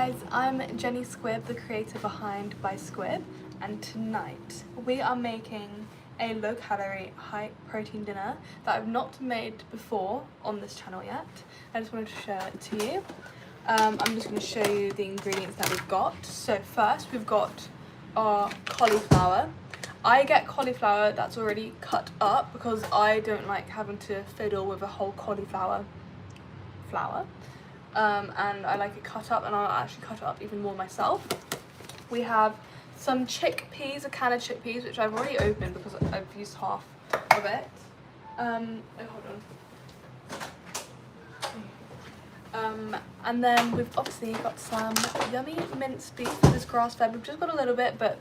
guys, I'm Jenny Squibb, the creator behind BySquibb, and tonight we are making a low-calorie, high-protein dinner that I've not made before on this channel yet. I just wanted to share it to you. I'm just going to show you the ingredients that we've got. So first we've got our cauliflower. I get cauliflower that's already cut up because I don't like having to fiddle with a whole cauliflower flour. And I like it cut up, and I'll actually cut it up even more myself. We have some chickpeas, a can of chickpeas, which I've already opened because I've used half of it. Oh, hold on. And then we've obviously got some yummy minced beef. This is grass-fed. We've just got a little bit, but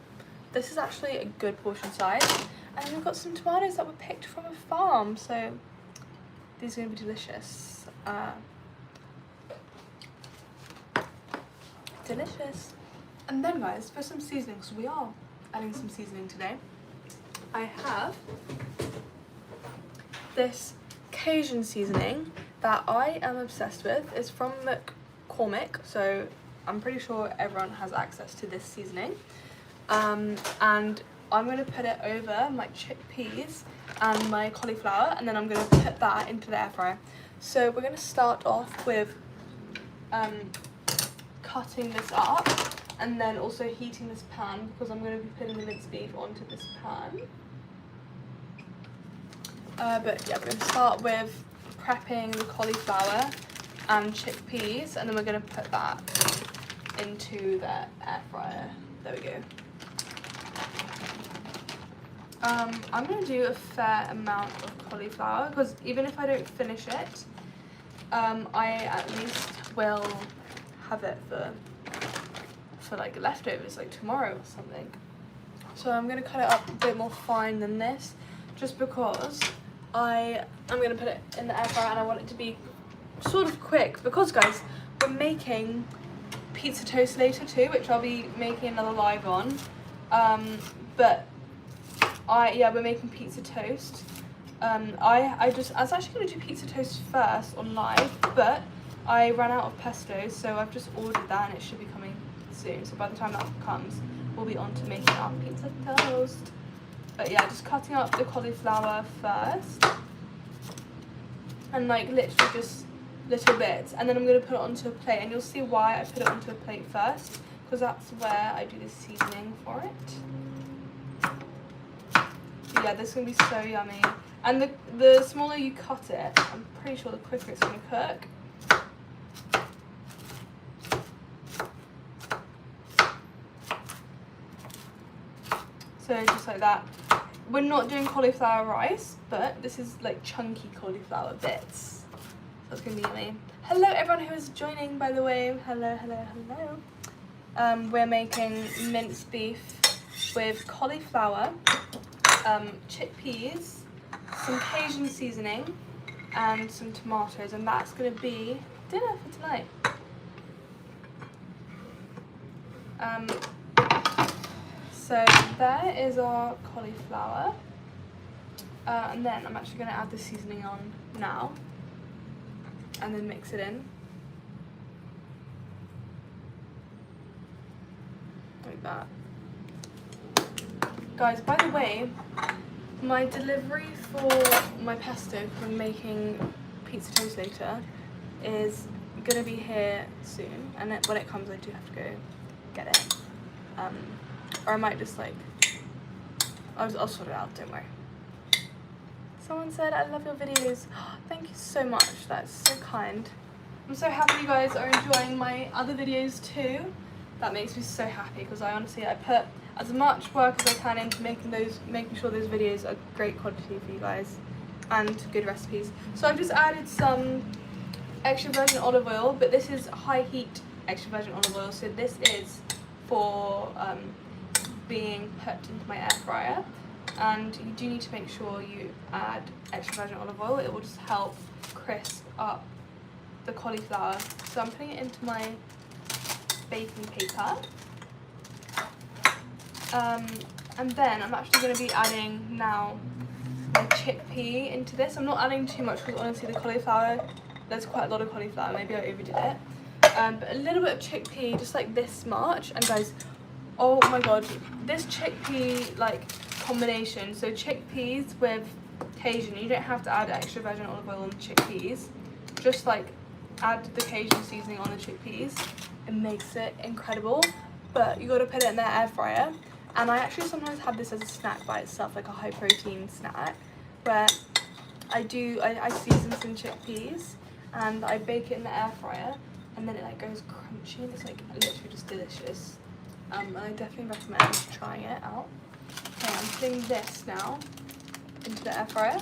this is actually a good portion size. And we've got some tomatoes that were picked from a farm, so these are going to be delicious. Delicious. And then guys, for some seasoning, so we are adding some seasoning today. I have this Cajun seasoning that I am obsessed with. It's from McCormick, so I'm pretty sure everyone has access to this seasoning. And I'm going to put it over my chickpeas and my cauliflower, and then I'm going to put that into the air fryer. So we're going to start off with cutting this up, and then also heating this pan because I'm going to be putting the minced beef onto this pan. But yeah, we're going to start with prepping the cauliflower and chickpeas, and then we're going to put that into the air fryer. There we go. I'm going to do a fair amount of cauliflower because even if I don't finish it, I at least will have it for like leftovers, like tomorrow or something. So I'm going to cut it up a bit more fine than this, just because I'm going to put it in the air fryer and I want it to be sort of quick, because guys, we're making pizza toast later too, which I'll be making another live on. But we're making pizza toast. I was actually going to do pizza toast first on live, but I ran out of pesto, so I've just ordered that and it should be coming soon. So by the time that comes, we'll be on to making our pizza toast. But yeah, just cutting up the cauliflower first. And like literally just little bits. And then I'm going to put it onto a plate. And you'll see why I put it onto a plate first, because that's where I do the seasoning for it. Yeah, this is going to be so yummy. And the smaller you cut it, I'm pretty sure the quicker it's going to cook. So just like that. We're not doing cauliflower rice, but this is like chunky cauliflower bits. So it's going to be yummy. Hello everyone who is joining, by the way. Hello, hello, hello. We're making minced beef with cauliflower, chickpeas, some Cajun seasoning, and some tomatoes, and that's going to be dinner for tonight. So there is our cauliflower, and then I'm actually going to add the seasoning on now, and then mix it in, like that. Guys, by the way, my delivery for my pesto from making pizza toast later is going to be here soon, and when it comes I do have to go get it. Or I might just like, I'll sort it out, don't worry. Someone said, I love your videos. Thank you so much, that's so kind. I'm so happy you guys are enjoying my other videos too. That makes me so happy, because I put as much work as I can into making sure those videos are great quality for you guys and good recipes. So I've just added some extra virgin olive oil, but this is high heat extra virgin olive oil, so this is for being put into my air fryer. And you do need to make sure you add extra virgin olive oil. It will just help crisp up the cauliflower. So I'm putting it into my baking paper. And then I'm actually going to be adding now my chickpea into this. I'm not adding too much because honestly the cauliflower, there's quite a lot of cauliflower, maybe I overdid it. but a little bit of chickpea, just like this much. And guys, oh my god, this chickpea like combination, so chickpeas with Cajun, you don't have to add extra virgin olive oil on the chickpeas, just like add the Cajun seasoning on the chickpeas. It makes it incredible, but you got to put it in the air fryer. And I actually sometimes have this as a snack by itself, like a high protein snack, where I season some chickpeas and I bake it in the air fryer, and then it like goes crunchy and it's like literally just delicious. And I definitely recommend trying it out. Okay, I'm putting this now into the air fryer,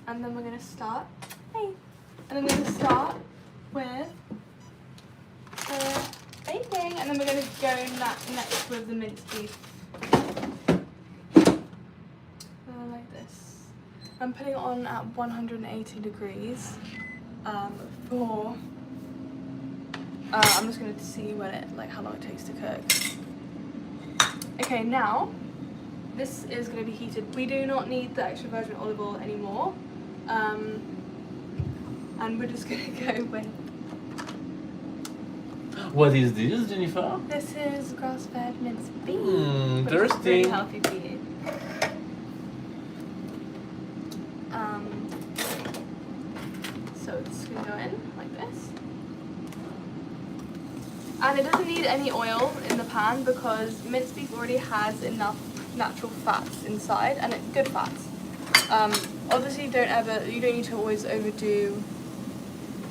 and then we're gonna start. And then we're gonna start with the baking, and then we're gonna go next with the minced beef. Like this. I'm putting it on at 180 degrees for. I'm just gonna see when it how long it takes to cook. Okay, now this is gonna be heated. We do not need the extra virgin olive oil anymore, and we're just gonna go with. What is this, Jennifer? This is grass-fed minced beef. Interesting. It's really healthy for you. So it's gonna go in like this. And it doesn't need any oil in the pan because minced beef already has enough natural fats inside, and it's good fats. Obviously, you don't need to always overdo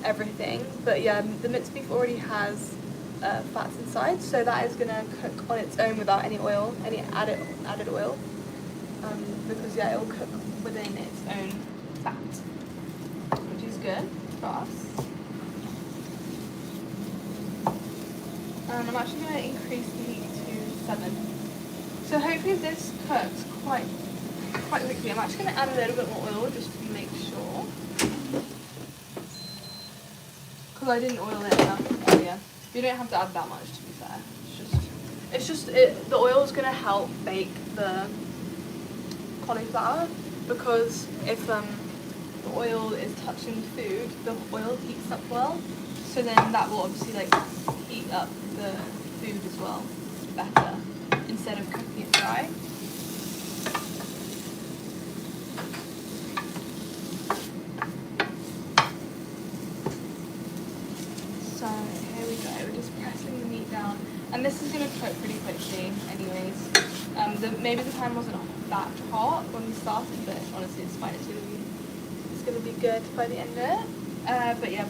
everything, but yeah, the minced beef already has fats inside, so that is gonna cook on its own without any oil, any added oil, because yeah, it will cook within its own fat, which is good for us. And I'm actually going to increase the heat to 7. So hopefully this cooks quite quickly. I'm actually going to add a little bit more oil just to make sure, because I didn't oil it enough earlier. You don't have to add that much, to be fair. The oil is going to help bake the cauliflower, because if the oil is touching the food, the oil heats up well, so then that will obviously heat up the food as well better instead of cooking it dry. So here we go, we're just pressing the meat down, and this is going to cook pretty quickly anyways. Maybe the pan wasn't that hot when we started, but honestly it's fine. It's going to be good by the end of it. But yeah,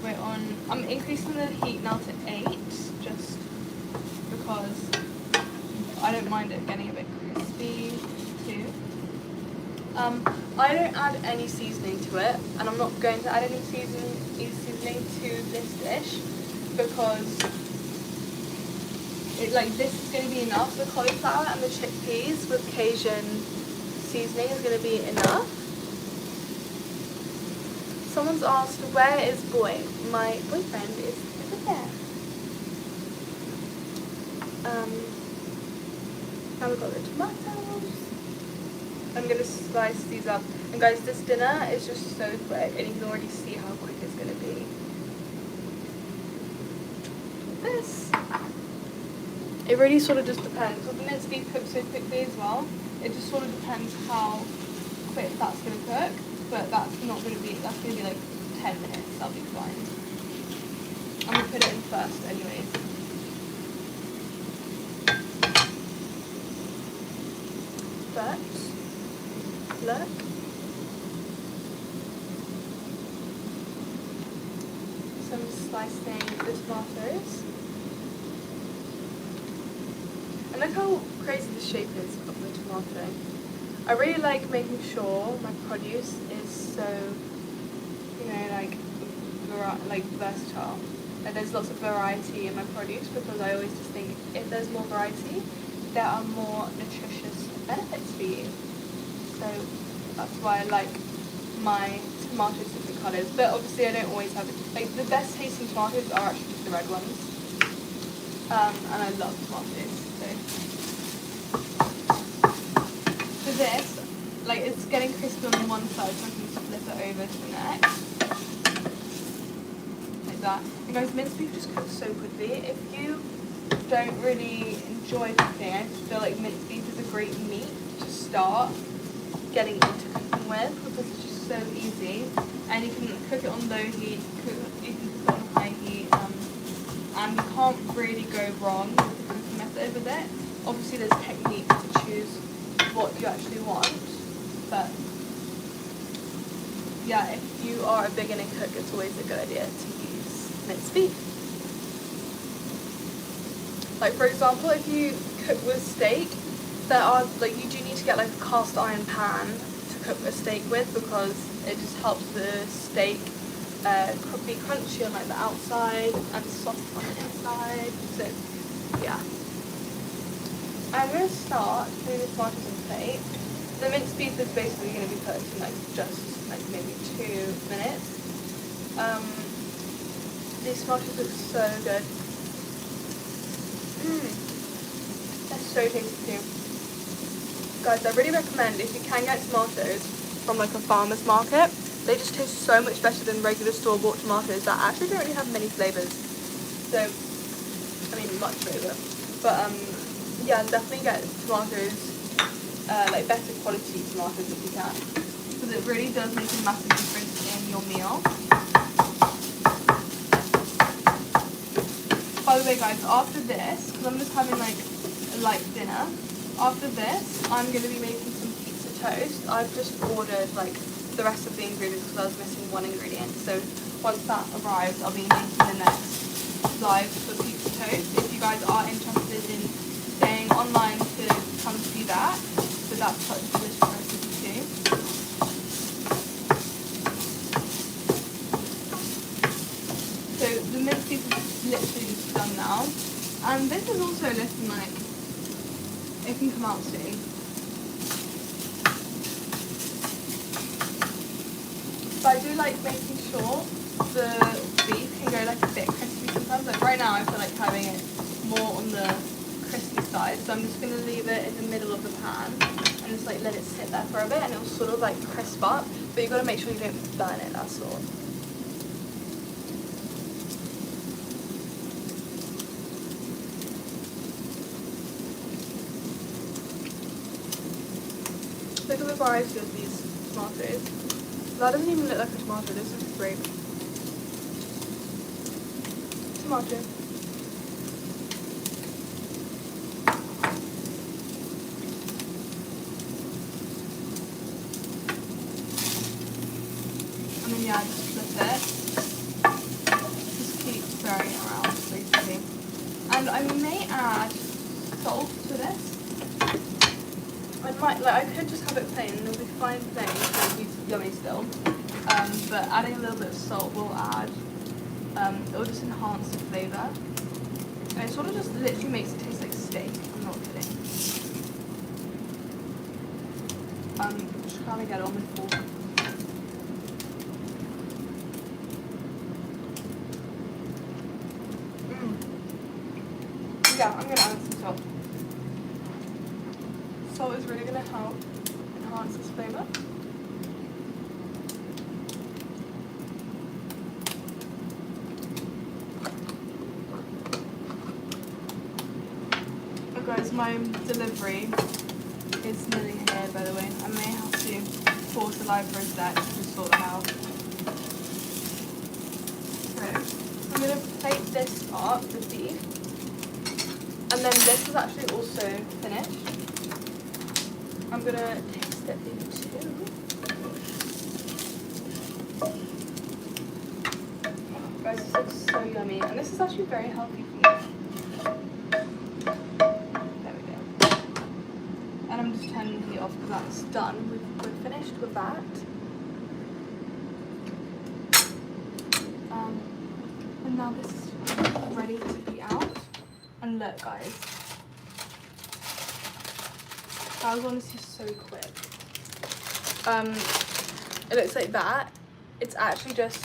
I'm increasing the heat now to 8, just because I don't mind it getting a bit crispy too. I don't add any seasoning to it, and I'm not going to add any seasoning to this dish, because this is going to be enough. The cauliflower and the chickpeas with Cajun seasoning is going to be enough. Someone's asked, where is boy? My boyfriend is over there. Now we've got the tomatoes. I'm going to slice these up. And guys, this dinner is just so quick, and you can already see how quick it's going to be. This. It really sort of just depends. Well, the minced beef cooks so quickly as well. It just sort of depends how quick that's going to cook. But that's going to be like 10 minutes, that'll be fine. I'm going to put it in first anyways. But, look. So I'm slicing the tomatoes. And look how crazy the shape is of the tomato. I really like making sure my produce is so, versatile. There's lots of variety in my produce, because I always just think if there's more variety, there are more nutritious benefits for you. So that's why I like my tomatoes different colours. But obviously I don't always have it. The best tasting tomatoes are actually just the red ones. And I love tomatoes. So for this, it's getting crispy on one side, so I can flip it over to the next. Like that. And guys, minced beef just cooks so quickly. If you don't really enjoy cooking, I feel like minced beef is a great meat to start getting into cooking with because it's just so easy. And you can cook it on low heat, you can cook it on high heat, and you can't really go wrong with the cooking method with it. Obviously there's technique to choose what you actually want, but yeah, if you are a beginner cook, it's always a good idea to use minced beef. Like for example, if you cook with steak, you do need to get like a cast iron pan to cook a steak with because it just helps the steak be crunchy on like the outside and soft on the inside. So yeah. I'm going to start putting the tomatoes in the plate. The minced beef is basically going to be cooked in like just like maybe 2 minutes. These tomatoes look so good. They're so tasty too. Guys, I really recommend if you can get tomatoes from like a farmer's market. They just taste so much better than regular store-bought tomatoes that actually don't really have many flavours. So, I mean much flavour. But yeah, definitely get tomatoes, like better quality tomatoes if you can, because it really does make a massive difference in your meal. By the way guys, after this, because I'm just having like a light dinner, after this I'm going to be making some pizza toast. I've just ordered like the rest of the ingredients because I was missing one ingredient, so once that arrives I'll be making the next live for pizza toast. If you guys are interested in staying online to come see that, so that's such a delicious recipe too. So the minced beef is literally just done now, and this is also looking like it can come out soon. But I do like making sure the beef can go like a bit crispy sometimes. Like right now I feel like having it more on the crispy side, so I'm just going to leave it in the middle of the pan and just like let it sit there for a bit and it'll sort of like crisp up, but you've got to make sure you don't burn it, that's all. Look at the variety of these tomatoes. That doesn't even look like a tomato, this is great. Tomato. And then yeah, just flip it. Just keep stirring it around basically. And I may add salt to this. I could just have it plain and it'll be fine plain, so it'll be yummy still. But adding a little bit of salt will add, it'll just enhance the flavour. And it sort of just literally makes it taste like steak, I'm not kidding. Just trying to get it on with full. Yeah, I'm going to add some salt. Salt is really going to help enhance this flavour. Oh guys, my delivery is nearly here by the way. I may have to pause the live for a sec to sort that out. So, I'm going to plate this part, the beef. And then this is actually also finished. I'm gonna taste it too. Guys, this looks so yummy, and this is actually very healthy for you. There we go. And I'm just turning the heat off because that's done. We're finished with that. And now this is ready to be out. And look, guys. That was honestly so quick. It looks like that. It's actually just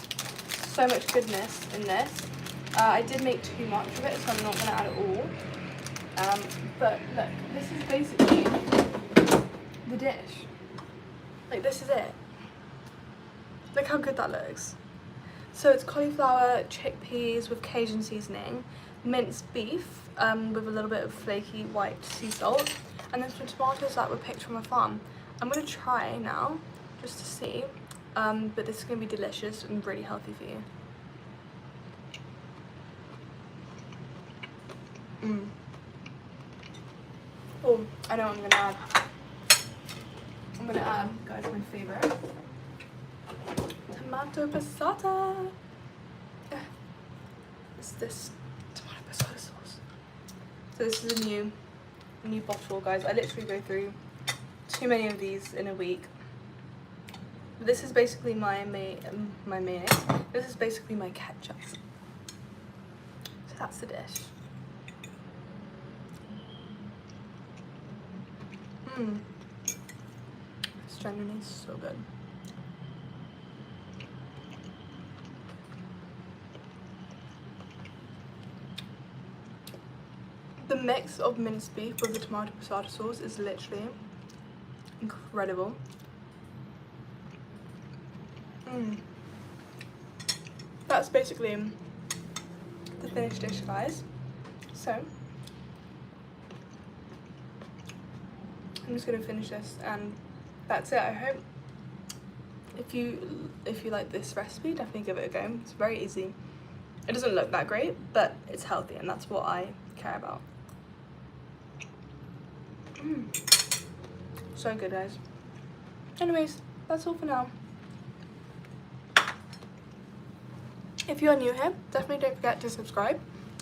so much goodness in this. I did make too much of it, so I'm not going to add it all. But look, this is basically the dish. Like, this is it. Look how good that looks. So it's cauliflower, chickpeas with Cajun seasoning, minced beef with a little bit of flaky white sea salt, and then some tomatoes that were picked from a farm. I'm going to try now just to see, but this is going to be delicious and really healthy for you. Oh, I know what I'm going to add. I'm going to add, guys, my favourite, tomato passata. It's this tomato passata sauce. So this is a new bottle, guys. I literally go through too many of these in a week. But this is basically my mayonnaise. This is basically my ketchup. So that's the dish. It's genuinely so good. The mix of minced beef with the tomato passata sauce is literally incredible. That's basically the finished dish, guys. So I'm just gonna finish this, and that's it. I hope if you like this recipe, definitely give it a go. It's very easy. It doesn't look that great, but it's healthy, and that's what I care about. So good, guys. Anyways, that's all for now. If you are new here, definitely don't forget to subscribe.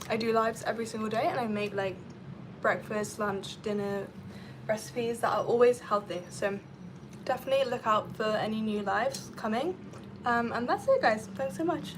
I do lives every single day, and I make like breakfast, lunch, dinner recipes that are always healthy. So definitely look out for any new lives coming. And that's it, guys. Thanks so much.